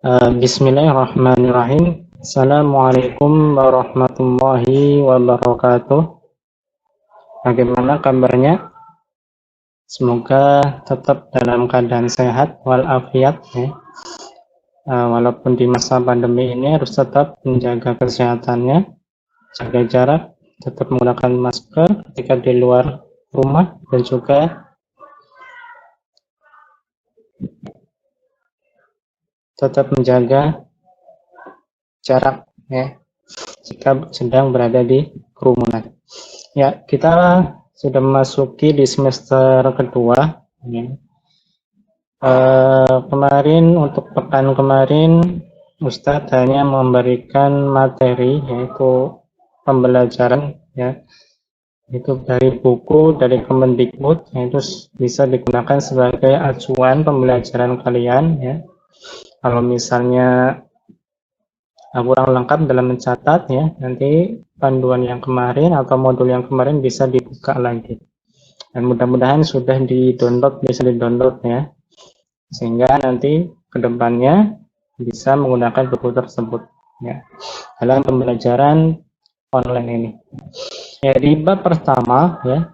Bismillahirrahmanirrahim. Assalamualaikum warahmatullahi wabarakatuh. Bagaimana kabarnya? Semoga tetap dalam keadaan sehat walafiat ya. Walaupun di masa pandemi ini harus tetap menjaga kesehatannya, jaga jarak, tetap menggunakan masker ketika di luar rumah dan juga tetap menjaga jarak ya jika sedang berada di kerumunan. Ya, kita sudah memasuki di semester kedua. Ya. Kemarin untuk pekan kemarin Ustadz hanya memberikan materi yaitu pembelajaran ya itu dari buku dari Kemendikbud yaitu bisa digunakan sebagai acuan pembelajaran kalian ya. Kalau misalnya kurang lengkap dalam mencatat ya, nanti panduan yang kemarin atau modul yang kemarin bisa dibuka lagi. Dan mudah-mudahan sudah di-download, bisa di-download ya. Sehingga nanti kedepannya bisa menggunakan buku tersebut ya dalam pembelajaran online ini. Ya, di bab pertama ya,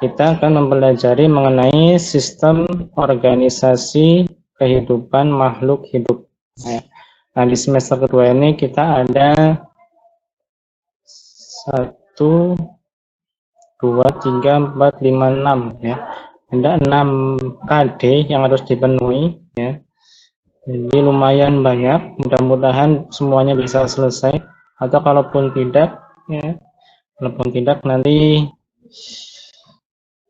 kita akan mempelajari mengenai sistem organisasi kehidupan makhluk hidup. Nah, di semester kedua ini kita ada 1, 2, 3, 4, 5, 6 ya. Ada 6 KD yang harus dipenuhi ya. Jadi lumayan banyak, mudah-mudahan semuanya bisa selesai atau kalaupun tidak ya, walaupun tidak nanti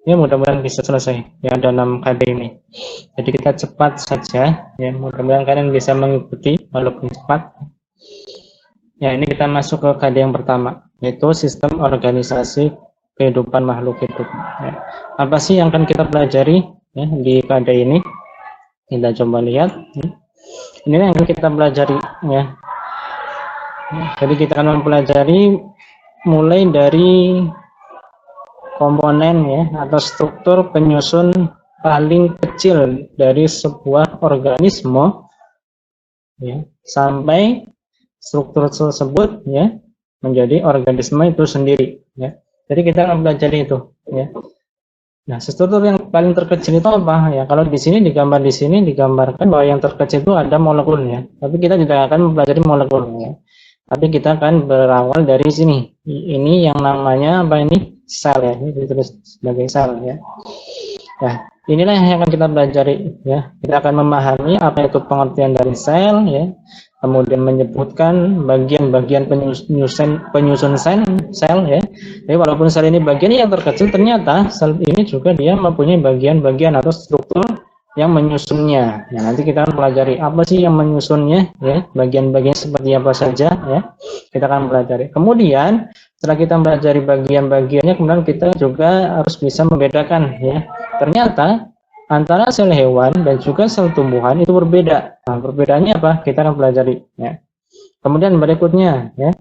ya mudah-mudahan bisa selesai ya, ada 6 KD ini. Jadi kita cepat saja ya, mudah-mudahan kalian bisa mengikuti walaupun cepat. Ya, ini kita masuk ke KD yang pertama, yaitu sistem organisasi kehidupan makhluk hidup ya. Apa sih yang akan kita pelajari ya di KD ini? Kita coba lihat ya. Ini yang akan kita pelajari ya. Jadi kita akan mempelajari mulai dari komponen ya atau struktur penyusun paling kecil dari sebuah organisme ya sampai struktur tersebut ya menjadi organisme itu sendiri ya. Jadi kita akan mempelajari itu ya. Nah, struktur yang paling terkecil itu apa ya? Kalau di sini digambarkan bahwa yang terkecil itu ada molekulnya. Tapi kita tidak akan mempelajari molekulnya. Tapi kita akan berawal dari sini. Ini yang namanya apa ini? Sel ya. Ini ditulis sebagai sel ya. Nah, inilah yang akan kita pelajari ya. Kita akan memahami apa itu pengertian dari sel ya. Kemudian menyebutkan bagian-bagian penyusun sel ya. Jadi walaupun sel ini bagian yang terkecil, ternyata sel ini juga dia mempunyai bagian-bagian atau struktur yang menyusunnya. Nah, nanti kita akan pelajari apa sih yang menyusunnya ya, bagian-bagian seperti apa saja ya. Kita akan pelajari. Kemudian setelah kita pelajari bagian-bagiannya, kemudian kita juga harus bisa membedakan ya. Ternyata antara sel hewan dan juga sel tumbuhan itu berbeda. Nah, perbedaannya apa? Kita akan pelajari ya. Kemudian berikutnya ya,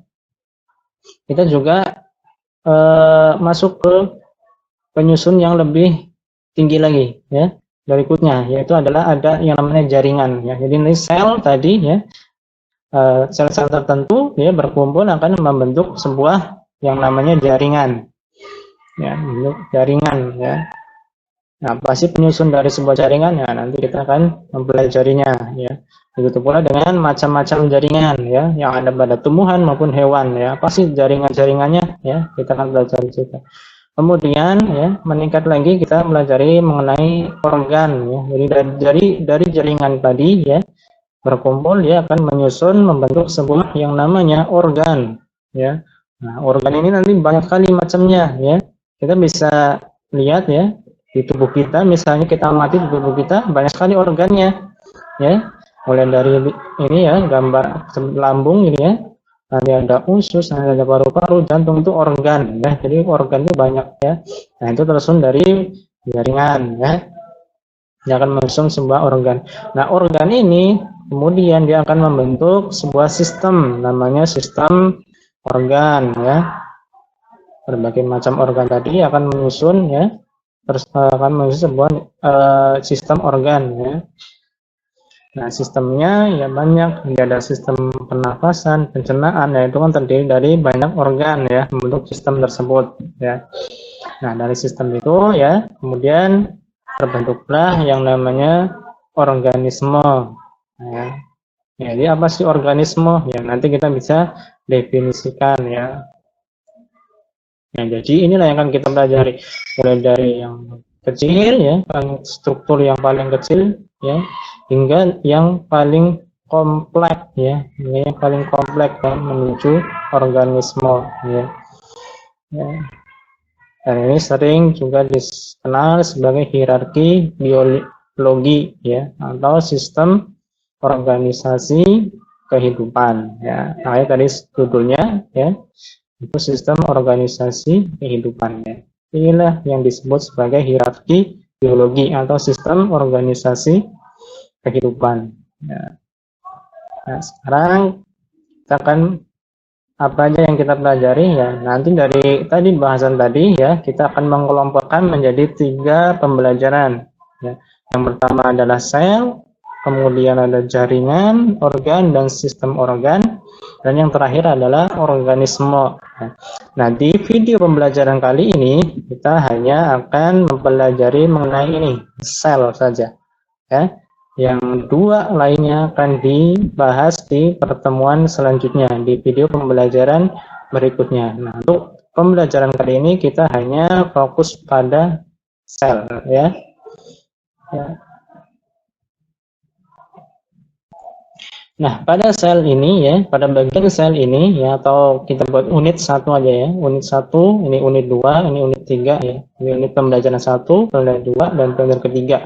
kita juga masuk ke penyusun yang lebih tinggi lagi ya. Berikutnya yaitu adalah ada yang namanya jaringan ya. Jadi ini sel tadi ya, sel-sel tertentu ya berkumpul akan membentuk sebuah yang namanya jaringan ya, jaringan ya. Nah, apa sih penyusun dari sebuah jaringan ya, nanti kita akan mempelajarinya ya. Begitu pula dengan macam-macam jaringan ya yang ada pada tumbuhan maupun hewan ya. Apa sih jaringan-jaringannya ya, kita akan pelajari juga. Kemudian ya, meningkat lagi kita pelajari mengenai organ ya. Jadi dari jaringan tadi ya berkumpul, dia akan menyusun membentuk sebuah yang namanya organ ya. Nah, organ ini nanti banyak kali macamnya ya. Kita bisa lihat ya di tubuh kita, misalnya kita amati di tubuh kita banyak sekali organnya ya. Mulai dari ini ya, gambar lambung ini ya. Nanti ada usus, nanti ada paru-paru, jantung, itu organ ya. Jadi organ itu banyak ya. Nah, itu tersusun dari jaringan ya. Dia akan menyusun sebuah organ. Nah, organ ini kemudian dia akan membentuk sebuah sistem, namanya sistem organ ya. Berbagai macam organ tadi akan menyusun ya, terus akan menyusun sebuah sistem organ ya. Nah, sistemnya ya banyak, jadi ada sistem pernafasan, pencernaan, ya itu kan terdiri dari banyak organ ya, membentuk sistem tersebut ya. Nah, dari sistem itu ya, kemudian terbentuklah yang namanya organisme. Ya. Jadi apa sih organisme? Ya nanti kita bisa definisikan ya. Nah, jadi inilah yang akan kita pelajari mulai dari yang kecil ya, struktur yang paling kecil ya, hingga yang paling kompleks ya, yang paling kompleks ya, menuju organisme ya. Ya. Dan ini sering juga dikenal sebagai hierarki biologi ya, atau sistem organisasi kehidupan ya. Nah, tadi judulnya ya, itu sistem organisasi kehidupan ya. Inilah yang disebut sebagai hierarki biologi atau sistem organisasi kehidupan ya. Nah, sekarang kita akan apa aja yang kita pelajari ya, nanti dari tadi bahasan tadi ya, kita akan mengelompokkan menjadi 3 pembelajaran ya. Yang pertama adalah sel, kemudian ada jaringan, organ, dan sistem organ, dan yang terakhir adalah organisme ya. Nah, di video pembelajaran kali ini kita hanya akan mempelajari mengenai ini, sel saja ya. Yang 2 lainnya akan dibahas di pertemuan selanjutnya, di video pembelajaran berikutnya. Nah, untuk pembelajaran kali ini kita hanya fokus pada sel ya. Nah, pada sel ini ya, pada bagian sel ini ya, atau kita buat unit 1 aja ya. Unit 1, ini unit 2, ini unit 3 ya. Ini unit pembelajaran 1, pembelajaran 2, dan pembelajaran ketiga.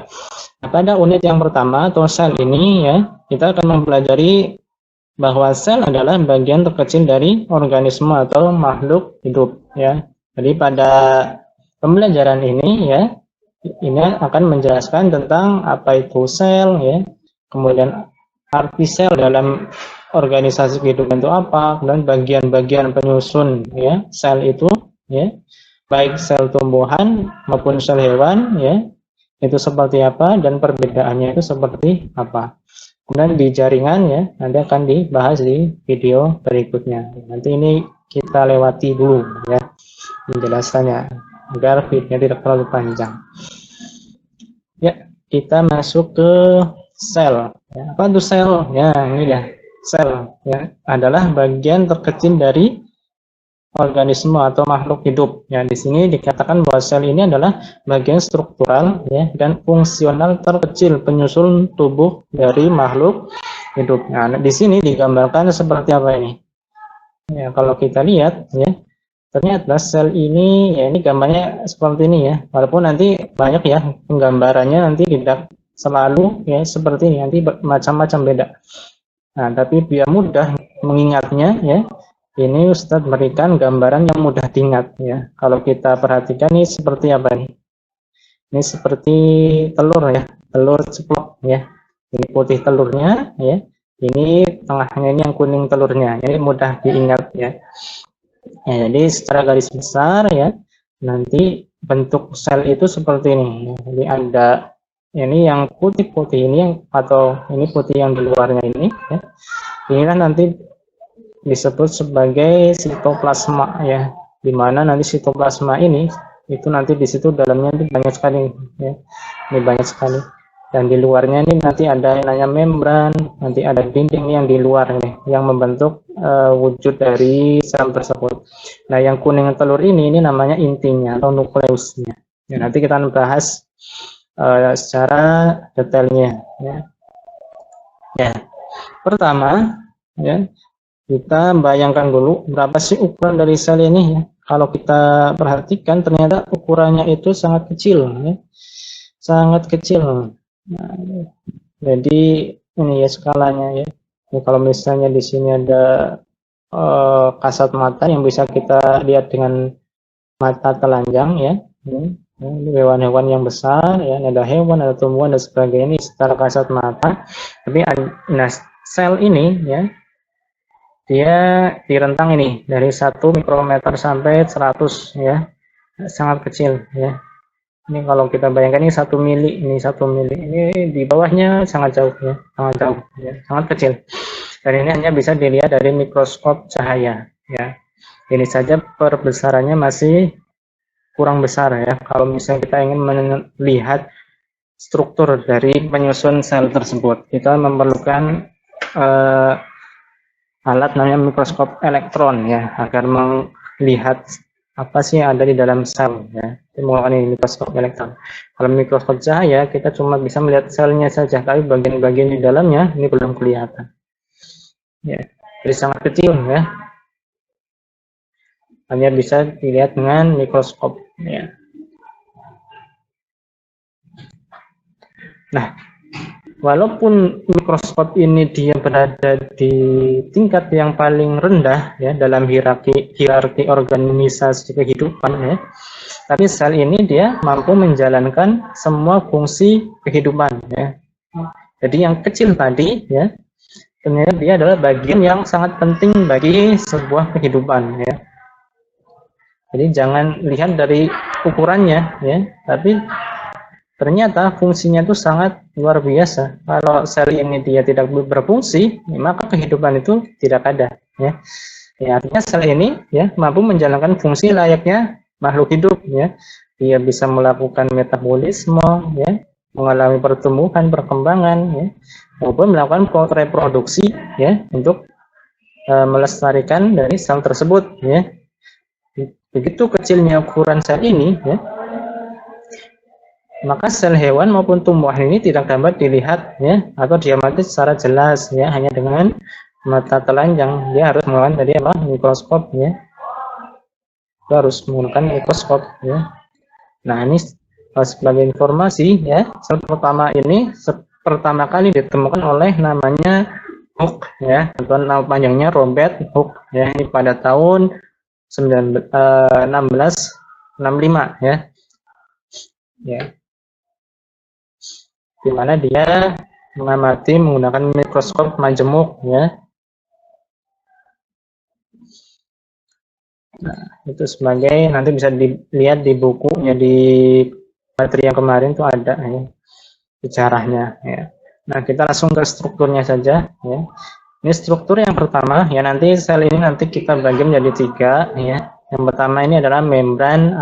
Nah, pada unit yang pertama atau sel ini ya, kita akan mempelajari bahwa sel adalah bagian terkecil dari organisme atau makhluk hidup ya. Jadi pada pembelajaran ini ya, ini akan menjelaskan tentang apa itu sel ya, kemudian arti sel dalam organisasi kehidupan itu apa, dan bagian-bagian penyusun ya sel itu ya, baik sel tumbuhan maupun sel hewan ya, itu seperti apa dan perbedaannya itu seperti apa. Kemudian di jaringan ya, nanti akan dibahas di video berikutnya. Nanti ini kita lewati dulu ya penjelasannya agar videonya tidak terlalu panjang. Ya, kita masuk ke sel. Ya, apa itu sel? Ya, ini ya. Sel ya adalah bagian terkecil dari organisme atau makhluk hidup. Ya, di sini dikatakan bahwa sel ini adalah bagian struktural ya dan fungsional terkecil penyusul tubuh dari makhluk hidup. Nah, di sini digambarkan seperti apa ini? Ya, kalau kita lihat ya, ternyata sel ini ya, ini gambarnya seperti ini ya. Walaupun nanti banyak ya penggambarannya, nanti tidak selalu ya seperti ini, nanti macam-macam beda. Nah, tapi biar mudah mengingatnya ya, ini Ustadz berikan gambaran yang mudah diingat ya. Kalau kita perhatikan ini seperti apa nih? Ini seperti telur ya, telur ceplok ya. Ini putih telurnya ya. Ini tengahnya ini yang kuning telurnya. Ini mudah diingat ya. Ya, jadi secara garis besar ya, nanti bentuk sel itu seperti ini. Jadi ada ini yang putih-putih ini yang, atau ini putih yang di luarnya ini ya. Ini kan nanti disebut sebagai sitoplasma ya, dimana nanti sitoplasma ini itu nanti di situ dalamnya itu banyak sekali ya, ini banyak sekali, dan di luarnya ini nanti ada yang namanya membran, nanti ada dinding yang di luar nih yang membentuk wujud dari sel tersebut. Nah, yang kuning telur ini namanya intinya atau nukleusnya ya, nanti kita bahas secara detailnya ya. Ya, pertama ya, kita bayangkan dulu berapa sih ukuran dari sel ini ya. Kalau kita perhatikan ternyata ukurannya itu sangat kecil ya. Sangat kecil. Nah, jadi ini ya skalanya ya. Ini kalau misalnya di sini ada kasat mata yang bisa kita lihat dengan mata telanjang ya. Ini hewan-hewan yang besar ya, ada hewan, ada tumbuhan dan sebagainya ini secara kasat mata. Tapi nah, sel ini ya, dia di rentang ini dari 1 mikrometer sampai 100 ya, sangat kecil ya. Ini kalau kita bayangkan ini 1 mili, ini di bawahnya sangat jauh ya, sangat jauh ya, sangat kecil. Dan ini hanya bisa dilihat dari mikroskop cahaya ya. Ini saja perbesarannya masih kurang besar ya. Kalau misalnya kita ingin melihat struktur dari penyusun sel tersebut, kita memerlukan alat namanya mikroskop elektron ya, agar melihat apa sih yang ada di dalam sel ya. Menggunakan ini mikroskop elektron. Kalau mikroskop cahaya kita cuma bisa melihat selnya saja, tapi bagian-bagian di dalamnya ini belum kelihatan. Ya, jadi sangat kecil ya. Hanya bisa dilihat dengan mikroskop ya. Nah, walaupun mikroskop ini dia berada di tingkat yang paling rendah ya dalam hierarki organisasi kehidupan ya, tapi sel ini dia mampu menjalankan semua fungsi kehidupan ya. Jadi yang kecil tadi ya, ternyata dia adalah bagian yang sangat penting bagi sebuah kehidupan ya. Jadi jangan lihat dari ukurannya ya, tapi ternyata fungsinya itu sangat luar biasa. Kalau sel ini dia tidak berfungsi, maka kehidupan itu tidak ada ya. Ya, artinya sel ini ya mampu menjalankan fungsi layaknya makhluk hidup ya. Dia bisa melakukan metabolisme ya, mengalami pertumbuhan, perkembangan ya, maupun melakukan reproduksi ya untuk melestarikan dari sel tersebut ya. Begitu kecilnya ukuran sel ini ya, maka sel hewan maupun tumbuhan ini tidak dapat dilihat ya atau diamati secara jelas ya, hanya dengan mata telanjang. Dia harus menggunakan tadi apa, mikroskop ya. Dia harus menggunakan mikroskop ya. Nah, ini sebagai informasi ya, sel pertama ini pertama kali ditemukan oleh namanya Hooke ya, atau nama panjangnya Robert Hooke ya, ini pada tahun 1665 ya. Ya. Di mana dia mengamati menggunakan mikroskop majemuk ya. Nah, itu sebagai nanti bisa dilihat di bukunya, di materi yang kemarin tuh ada ya sejarahnya ya. Nah, kita langsung ke strukturnya saja ya. Ini struktur yang pertama ya, nanti sel ini nanti kita bagi menjadi 3 ya. Yang pertama ini adalah membran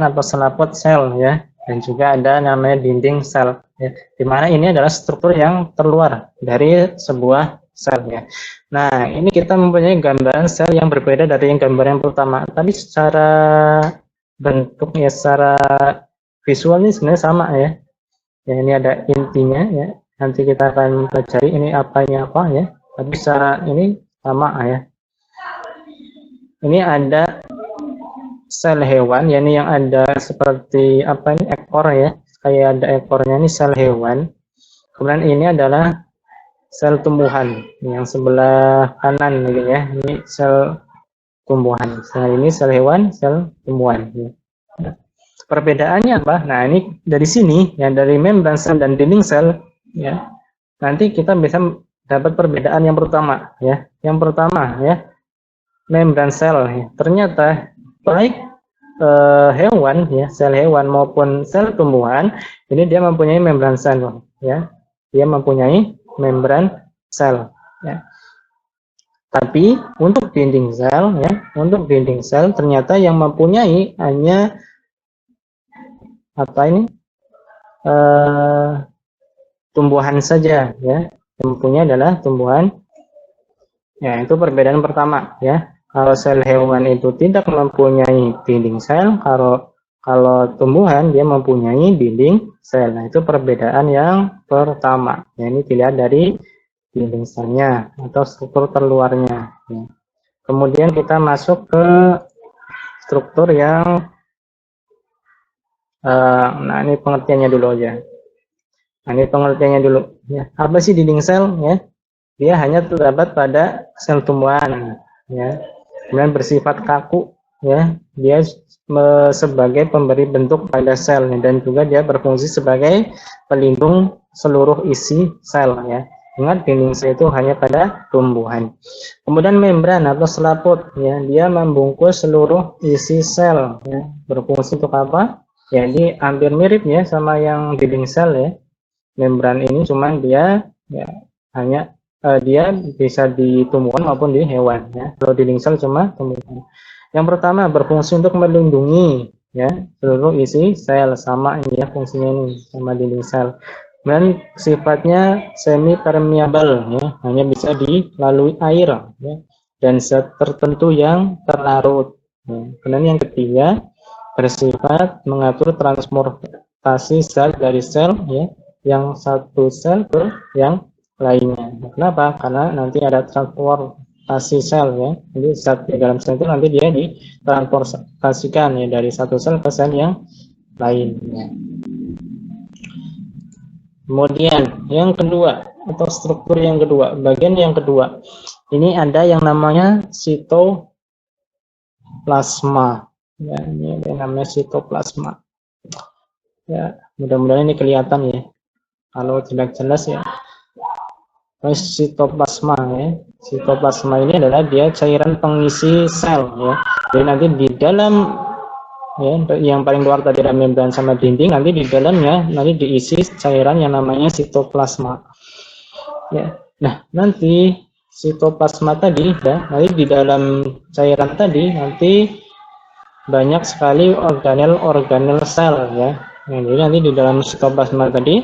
atau selaput sel ya, dan juga ada namanya dinding sel ya, dimana ini adalah struktur yang terluar dari sebuah sel ya. Nah, ini kita mempunyai gambaran sel yang berbeda dari yang gambar yang pertama, tapi secara bentuk ya, secara visual ini sebenarnya sama ya. Ya, ini ada intinya ya, nanti kita akan pelajari ini apanya apa ya, tapi secara ini sama ya. Ini ada sel hewan, yakni yang ada seperti apa ini, ekor ya, kayak ada ekornya, ini sel hewan. Kemudian ini adalah sel tumbuhan yang sebelah kanan gitu ya, ini sel tumbuhan. Nah, ini sel hewan, sel tumbuhan ya. Perbedaannya apa? Nah, ini dari sini ya, dari membran sel dan dinding sel ya, nanti kita bisa dapat perbedaan yang pertama ya. Yang pertama ya, membran sel ya, ternyata baik hewan ya, sel hewan maupun sel tumbuhan ini dia mempunyai membran sel ya, dia mempunyai membran sel ya. Tapi untuk dinding sel ya, untuk dinding sel ternyata yang mempunyai hanya apa ini, tumbuhan saja ya, yang mempunyai adalah tumbuhan ya. Itu perbedaan pertama ya. Kalau sel hewan itu tidak mempunyai dinding sel, kalau tumbuhan dia mempunyai dinding sel. Nah, itu perbedaan yang pertama. Ya, ini dilihat dari dinding selnya atau struktur terluarnya. Ya. Kemudian kita masuk ke struktur yang nah, ini pengertiannya dulu aja. Nah, ini pengertiannya dulu. Ya, apa sih dinding sel? Ya, dia hanya terdapat pada sel tumbuhan. Ya. Kemudian bersifat kaku ya, dia sebagai pemberi bentuk pada sel dan juga dia berfungsi sebagai pelindung seluruh isi sel ya. Ingat, dinding sel itu hanya pada tumbuhan. Kemudian membran atau selaput, ya, dia membungkus seluruh isi sel, ya. Berfungsi untuk apa? Jadi hampir mirip ya sama yang dinding sel ya. Membran ini cuman dia ya hanya dia bisa di tumbuhan maupun di hewan ya. Kalau dinding sel cuma tumbuhan. Yang pertama, berfungsi untuk melindungi ya seluruh isi sel, sama ini ya fungsinya ini sama dinding sel. Dan sifatnya semi permeable ya, hanya bisa dilalui air ya, dan zat tertentu yang terlarut. Ya. Kemudian yang ketiga, bersifat mengatur transportasi zat dari sel ya, yang satu sel ke yang lainnya. Kenapa? Karena nanti ada transportasi sel ya. Jadi zat di dalam sel itu nanti dia ditransportasikan ya dari satu sel ke sel yang lainnya. Kemudian yang kedua atau struktur yang kedua, bagian yang kedua, ini ada yang namanya sitoplasma. Ya, ini ada yang namanya sitoplasma. Ya, mudah-mudahan ini kelihatan ya. Kalau tidak jelas ya. Sitoplasma ya. Sitoplasma ini adalah dia cairan pengisi sel ya. Jadi nanti di dalam ya, yang paling luar tadi ada membran sama dinding, nanti di dalamnya nanti diisi cairan yang namanya sitoplasma ya. Nah, nanti sitoplasma tadi ya, nanti di dalam cairan tadi nanti banyak sekali organel sel ya. Nah, jadi nanti di dalam sitoplasma tadi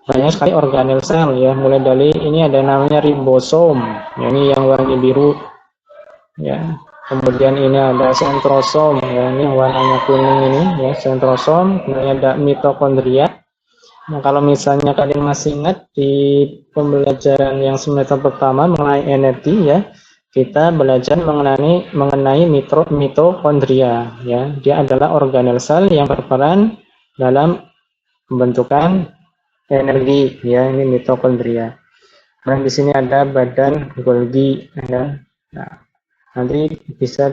banyak sekali organel sel ya, mulai dari ini ada namanya ribosom ya, ini yang warna biru ya. Kemudian ini ada sentrosom ya, ini warnanya kuning ini ya, sentrosom. Kemudian ada mitokondria. Nah, kalau misalnya kalian masih ingat di pembelajaran yang semester pertama mengenai energi ya, kita belajar mengenai mitokondria ya. Dia adalah organel sel yang berperan dalam pembentukan energi ya, ini mitokondria. Dan di sini ada badan Golgi ya. Nah, nanti bisa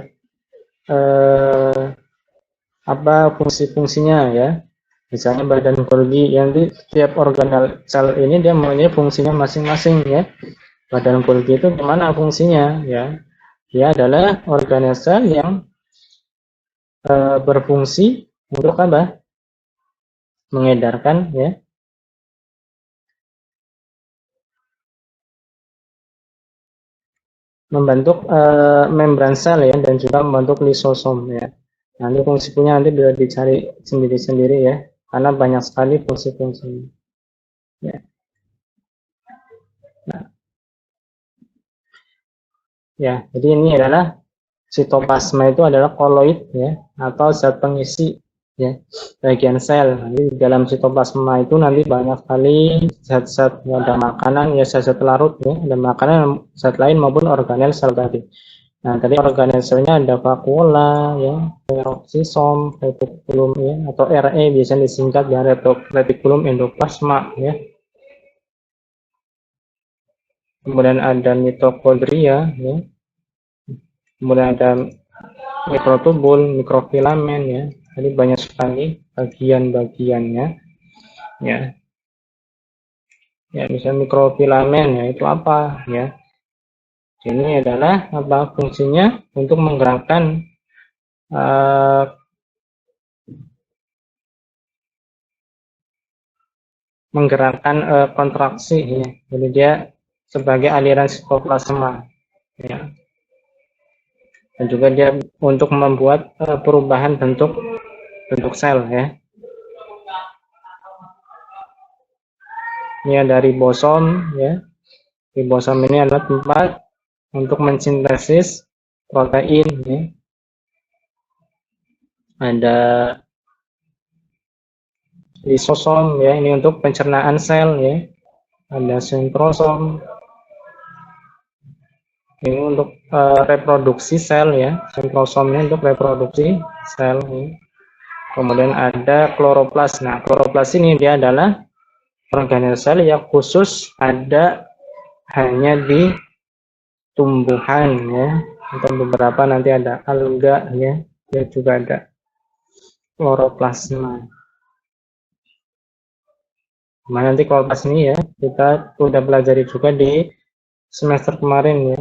apa fungsi-fungsinya ya, misalnya badan Golgi, yang di tiap organel sel ini dia mempunyai fungsinya masing-masing ya. Badan Golgi itu gimana fungsinya ya, dia adalah organel sel yang berfungsi untuk apa, mengedarkan ya, membentuk membran sel ya, dan juga membentuk lisosom ya. Nanti fungsinya nanti bisa dicari sendiri-sendiri ya, karena banyak sekali fungsi-fungsinya. Ya. Nah, ya, jadi ini adalah sitoplasma itu adalah koloid ya, atau zat pengisi ya bagian sel. Nanti di dalam sitoplasma itu nanti banyak sekali zat-zat ya, ada makanan ya, zat-zat larut ya, ada makanan zat lain maupun organel sel tadi. Nah, tadi organel selnya ada vakuola ya, peroxisom, retikulum ya, atau RE biasa disingkat ya, retikulum endoplasma ya. Kemudian ada mitokondria ya. Kemudian ada mikrotubul, mikrofilamen ya. Jadi banyak sekali bagian-bagiannya ya. Ya, misalnya mikrofilamen ya, itu apa ya? Ini adalah apa fungsinya? Untuk menggerakkan kontraksi ya. Jadi dia sebagai aliran sitoplasma ya. Dan juga dia untuk membuat perubahan bentuk sel ya. Ini ada ribosom ya. Ribosom ini adalah tempat untuk mensintesis protein ya. Ada lisosom ya, ini untuk pencernaan sel ya. Ada sentrosom ini untuk reproduksi sel ya. Sentrosomnya untuk reproduksi sel ya. Kemudian ada kloroplas. Nah, kloroplas ini dia adalah organel sel yang khusus ada hanya di tumbuhan ya, atau beberapa nanti ada alga ya, dia juga ada kloroplasma Nah, nanti kalau pas ini ya, kita udah pelajari juga di semester kemarin ya,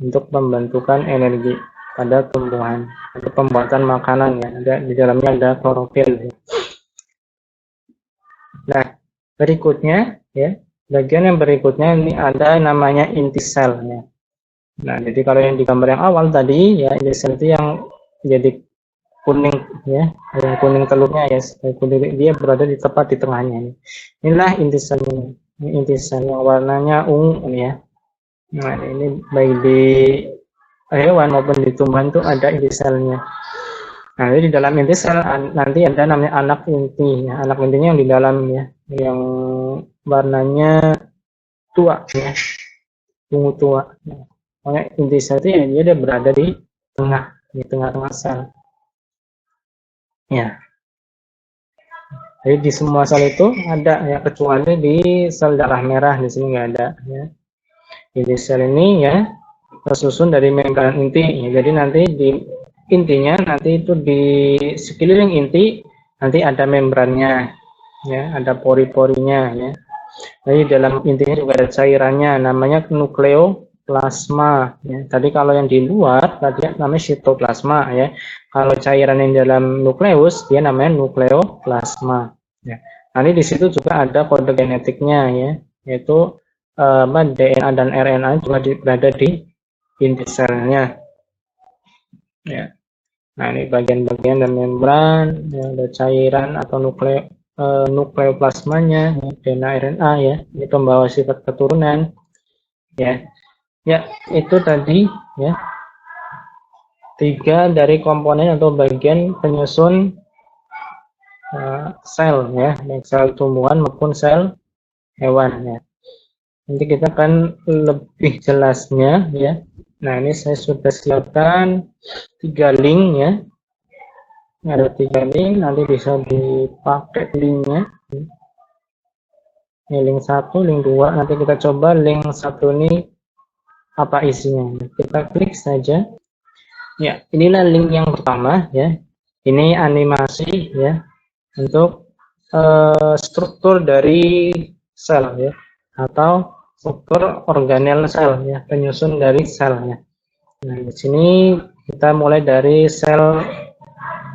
untuk pembentukan energi pada tumbuhan, untuk pembuatan makanan ya, di dalamnya ada klorofil. Ya. Nah, berikutnya ya, bagian yang berikutnya ini ada namanya inti sel ya. Nah, jadi kalau yang di gambar yang awal tadi ya, inti sel itu yang jadi kuning ya, yang kuning telurnya ya, kuning dia berada di tepat di tengahnya ini. Inilah inti sel ini. Ini inti sel yang warnanya ungu ini ya. Nah, ini baik di hewan maupun di tumbuhan itu ada inti selnya. Nah, jadi di dalam inti sel nanti ada namanya anak inti ya. Anak intinya yang di dalam ya, yang warnanya tua ya, ungu tua. Makanya inti sel itu ya, dia berada di tengah sel. Ya. Jadi di semua sel itu ada ya, kecuali di sel darah merah di sini nggak ada ya. Inti sel ini ya tersusun dari membran inti. Ya. Jadi nanti di intinya nanti itu di sekeliling inti nanti ada membrannya ya, ada pori-porinya ya. Jadi dalam intinya juga ada cairannya namanya nukleoplasma ya. Tadi kalau yang di luar tadi namanya sitoplasma ya. Kalau cairan yang dalam nukleus dia namanya nukleoplasma ya. Nanti di situ juga ada kode genetiknya ya, yaitu DNA dan RNA juga berada di inti selnya ya. Nah, ini bagian-bagian dan membran ya, ada cairan atau nukleoplasmanya ya, DNA RNA ya, ini pembawa sifat keturunan ya. Ya, itu tadi ya 3 dari komponen atau bagian penyusun sel ya, baik sel tumbuhan maupun sel hewan ya. Nanti kita akan lebih jelasnya ya. Nah, ini saya sudah siapkan 3 link ya. Ada 3 link, nanti bisa dipakai linknya. Ini link 1, link 2. Nanti kita coba link 1 ini apa isinya. Kita klik saja. Ya, inilah link yang pertama ya. Ini animasi ya untuk struktur dari sel ya, atau struktur organel sel ya, penyusun dari sel ya. Nah, di sini kita mulai dari sel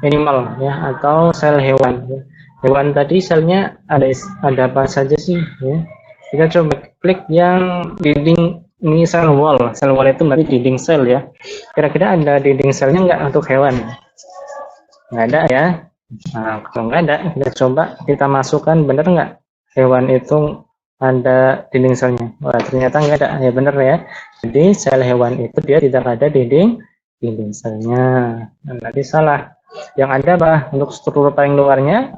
animal ya, atau sel hewan ya. Hewan tadi selnya ada apa saja sih ya. Kita coba klik yang dinding ini sel wall. Sel wall itu berarti dinding sel ya. Kira-kira ada dinding selnya nggak untuk hewan? Nggak ada ya. Nah, kalau nggak ada, kita coba kita masukkan, benar nggak hewan itu ada dinding selnya? Wah, ternyata nggak ada. Ya benar ya. Jadi sel hewan itu dia tidak ada dinding selnya. Nah, tadi salah. Yang ada apa? Untuk struktur paling luarnya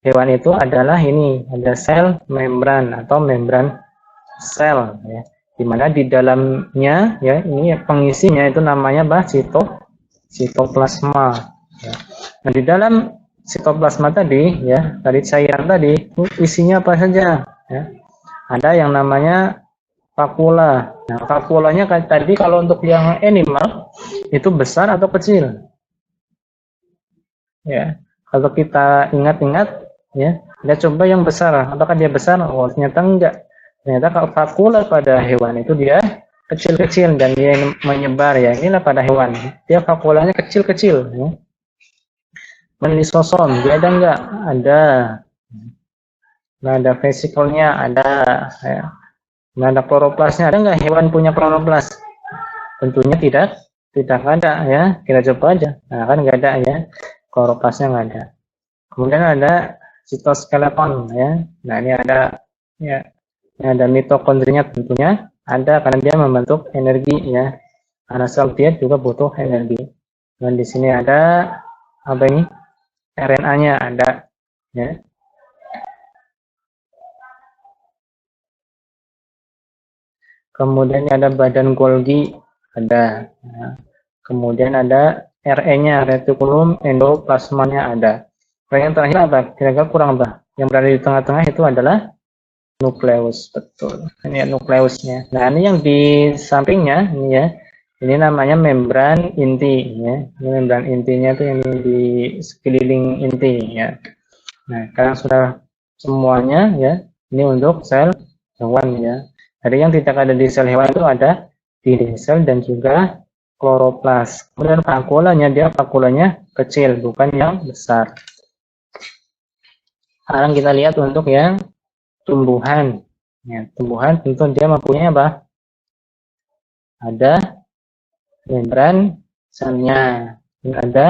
hewan itu adalah ini, ada sel membran atau membran sel ya. Dimana di dalamnya ya, ini pengisinya itu namanya apa? Sitoplasma. Ya. Nah, di dalam sitoplasma tadi ya, dari cairan tadi isinya apa saja ya. Ada yang namanya vakula. Nah, vakulanya tadi kalau untuk yang animal itu besar atau kecil? Ya. Kalau kita ingat-ingat ya, kita coba yang besar. Apakah dia besar? Oh, ternyata enggak. Ternyata kalau vakula pada hewan itu dia kecil-kecil dan dia menyebar ya. Inilah pada hewan. Dia vakulanya kecil-kecil ya. Melisosom, dia ada enggak? Ada. Nah, ada vesikelnya, ada ya. Nah, ada kloroplasnya, ada enggak hewan punya kloroplas? Tentunya tidak ada ya. Kita coba aja. Nah, kan enggak ada ya. Kloroplasnya enggak ada. Kemudian ada sitoskeleton ya. Nah, ini ada ya. Ini ada mitokondrinya, tentunya ada karena dia membentuk energi ya. Karena sel dia juga butuh energi. Dan di sini ada apa ini? RNA-nya ada ya. Kemudian ada badan Golgi ada. Ya. Kemudian ada RE-nya, retikulum endoplasmanya ada. Yang terakhir apa? Kira-kira kurang apa? Yang berada di tengah-tengah itu adalah nukleus, betul. Ini nukleusnya. Nah, ini yang di sampingnya ini ya. Ini namanya membran inti ya. Ini membran intinya itu yang di sekeliling inti ya. Nah, sekarang sudah semuanya ya. Ini untuk sel hewan ya. Jadi yang tidak ada di sel hewan itu ada dinding sel dan juga kloroplas. Kemudian vakulanya kecil, bukan yang besar. Sekarang kita lihat untuk yang tumbuhan. Ya, tumbuhan tentu dia mempunyai apa? Ada membran selnya, dan ada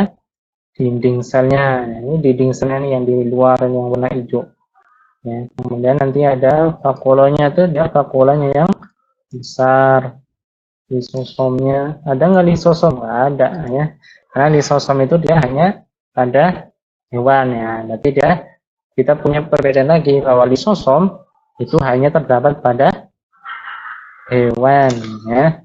dinding selnya. Ini dinding selnya nih yang di luar yang warna hijau. Ya, kemudian nanti ada vakuolanya tuh, dia vakuolanya yang besar. Lisosomnya ada nggak lisosom? Nggak ada ya, karena lisosom itu dia hanya pada hewan ya. Berarti kita punya perbedaan lagi bahwa lisosom itu hanya terdapat pada hewan ya.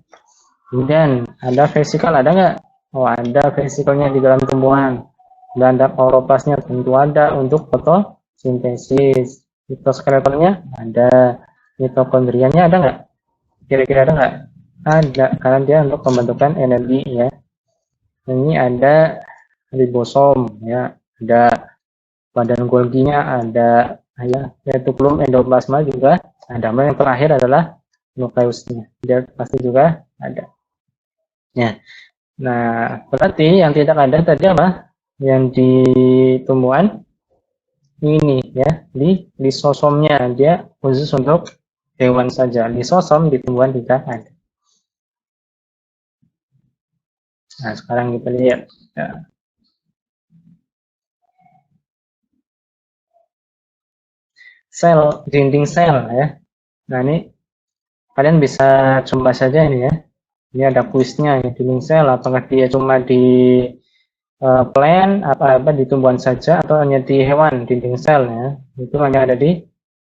Kemudian ada vesikal, ada nggak? Oh, ada vesikalnya di dalam tumbuhan. Dan ada kloroplasnya, tentu ada untuk fotosintesis. Sitoskeletonnya ada. Mitokondrianya ada nggak? Kira-kira ada nggak? Ada, karena dia untuk pembentukan energi ya. Ini ada ribosom ya, ada badan Golgi-nya, ada ya, retikulum endoplasma juga ada. Yang terakhir adalah nukleusnya, dia pasti juga ada. Ya, nah berarti yang tidak ada tadi apa? Yang di tumbuhan ini ya, di lisosomnya, dia khusus untuk hewan saja. Lisosom di tumbuhan tidak ada. Nah, sekarang kita lihat ya. Sel, dinding sel ya. Nah, ini kalian bisa coba saja ini ya. Ini ada kuisnya ya, dinding sel apakah dia cuma di plant apa di tumbuhan saja atau hanya di hewan dinding sel ya. Itu hanya ada di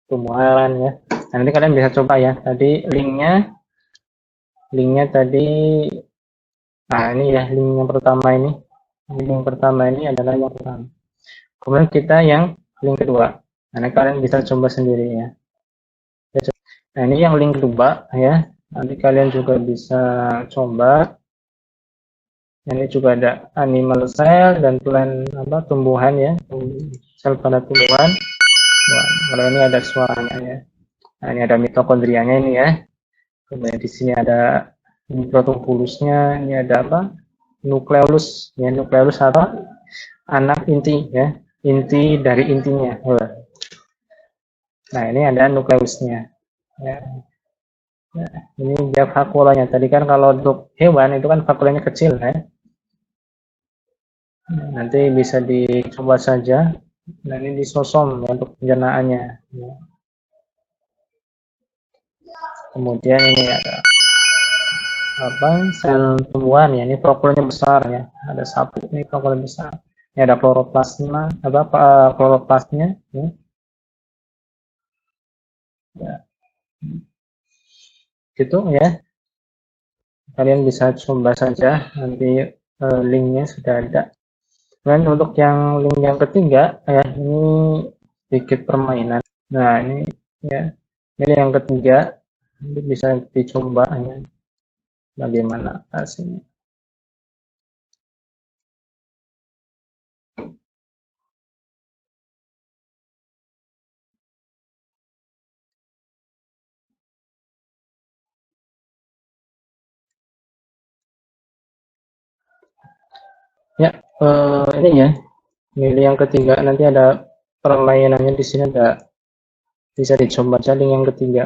tumbuhan ya. Nah, nanti kalian bisa coba ya. Tadi linknya tadi, nah ini ya link yang pertama ini. Link pertama ini adalah yang pertama. Kemudian kita yang link kedua. Nah, kalian bisa coba sendiri ya. Nah, ini yang link kedua ya. Nanti kalian juga bisa coba. Ini juga ada animal cell dan plant apa tumbuhan ya. Sel pada tumbuhan. Wah, kalau ini ada suaranya ya. Nah, ini ada mitokondrianya ini ya. Kemudian di sini ada mikrotubulusnya, ini ada apa? Nukleolus. Ya, nukleolus apa? Anak inti ya. Inti dari intinya. Nah, ini ada nukleusnya. Ya. Nah, ini dia vakuolanya. Tadi kan kalau untuk hewan itu kan vakuolanya kecil ya. Nah, nanti bisa dicoba saja. Nah, ini lisosom ya, untuk pencernaannya. Ya. Kemudian ini ada apa? Sel tumbuhan ya. Ini vakuolanya besar ya. Ada satu ini vakuolnya besar. Ini ada kloroplasma, apa kloroplasnya ya. Ya. Gitu ya. Kalian bisa coba saja, nanti linknya sudah ada. Dan untuk yang link yang ketiga ya, ini sedikit permainan. Nah, ini ya, ini yang ketiga, nanti bisa dicoba ya, bagaimana hasilnya. Ya, ini ya, milih yang ketiga, nanti ada permainannya di sini, ada bisa dicoba aja link yang ketiga.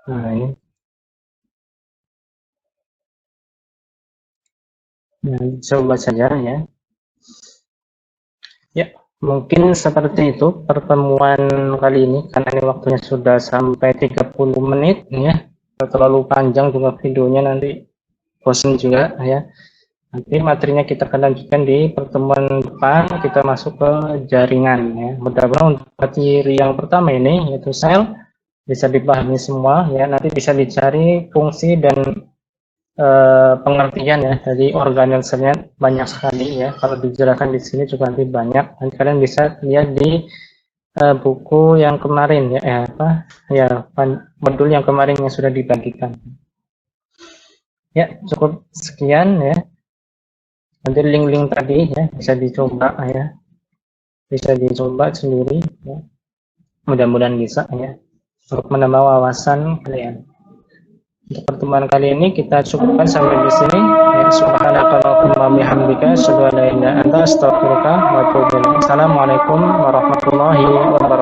Nah, ini. Nah, coba saja ya. Ya, mungkin seperti itu pertemuan kali ini, karena ini waktunya sudah sampai 30 menit ya. Terlalu panjang juga videonya, nanti bosan juga ya. Nanti materinya kita akan lanjutkan di pertemuan depan, kita masuk ke jaringan ya. Mudah-mudahan untuk materi yang pertama ini yaitu sel bisa dipahami semua ya. Nanti bisa dicari fungsi dan pengertian ya. Jadi organisasinya banyak sekali ya. Kalau dijelaskan di sini juga nanti banyak. Nanti kalian bisa lihat di buku yang kemarin modul yang kemarin yang sudah dibagikan. Ya, cukup sekian ya. Nanti link-link tadi ya bisa dicoba ya. Bisa dicoba sendiri ya. Mudah-mudahan bisa ya untuk menambah wawasan kalian. Untuk pertemuan kali ini kita cukupkan sampai di sini. Ya, subhanakallahumma bihamdika asyhadu an la ilaha illa anta astaghfiruka wa atubu ilaik. Assalamualaikum warahmatullahi wabarakatuh.